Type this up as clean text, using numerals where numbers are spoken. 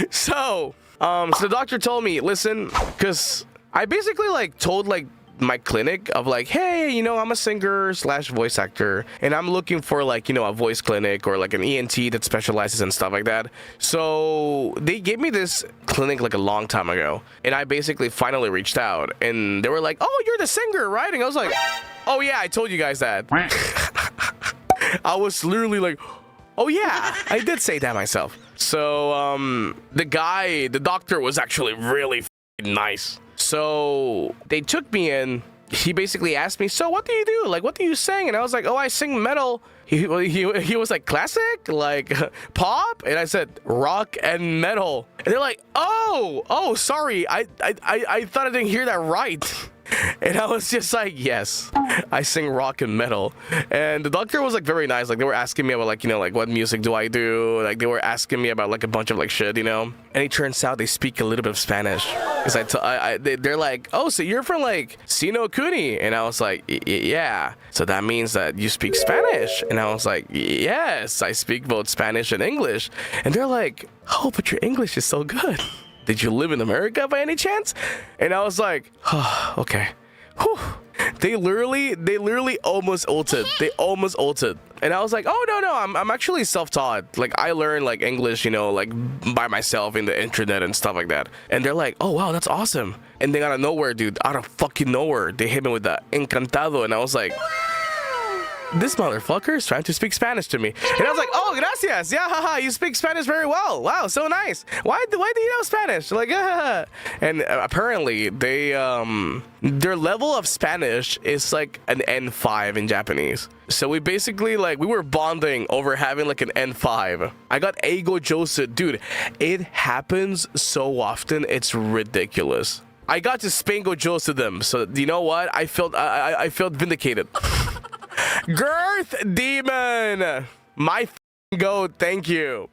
So the doctor told me, listen, because I basically like told like my clinic of like, hey, you know, I'm a singer slash voice actor and I'm looking for like, you know, a voice clinic or like an ENT that specializes in stuff like that. So they gave me this clinic like a long time ago, and I basically finally reached out and they were like, oh, you're the singer, right? And I was like, oh yeah, I told you guys that. I was literally like, oh yeah, I did say that myself. So the doctor was actually really nice. So they took me in. He basically asked me, so what do you do? Like, what do you sing? And I was like, oh, I sing metal. He was like, classic? Like, pop? And I said, rock and metal. And they're like, oh, sorry. I thought I didn't hear that right. And I was just like, yes, I sing rock and metal. And the doctor was like very nice. Like they were asking me about like, you know, like what music do I do? Like they were asking me about like a bunch of like shit, you know. And it turns out they speak a little bit of Spanish. Because they're like, oh, so you're from like Sino Kuni? And I was like, yeah. So that means that you speak Spanish? And I was like, yes, I speak both Spanish and English. And they're like, oh, but your English is so good. Did you live in America by any chance? And I was like, oh, okay. Whew. They literally almost ulted. They almost ulted. And I was like, oh, no, I'm actually self-taught. Like, I learned, like, English, you know, like, by myself in the internet and stuff like that. And they're like, oh, wow, that's awesome. And then out of nowhere, dude, out of fucking nowhere, they hit me with the encantado. And I was like, this motherfucker is trying to speak Spanish to me. And I was like, oh, gracias. Yeah, haha, you speak Spanish very well. Wow, so nice. Why do you know Spanish? Like, and apparently they, their level of Spanish is like an N5 in Japanese. So we basically, like, we were bonding over having like an N5. I got Eigo Joseph. Dude, it happens so often. It's ridiculous. I got to Spango Joseph them. So you know what? I felt vindicated. Girth Demon, my goat, thank you.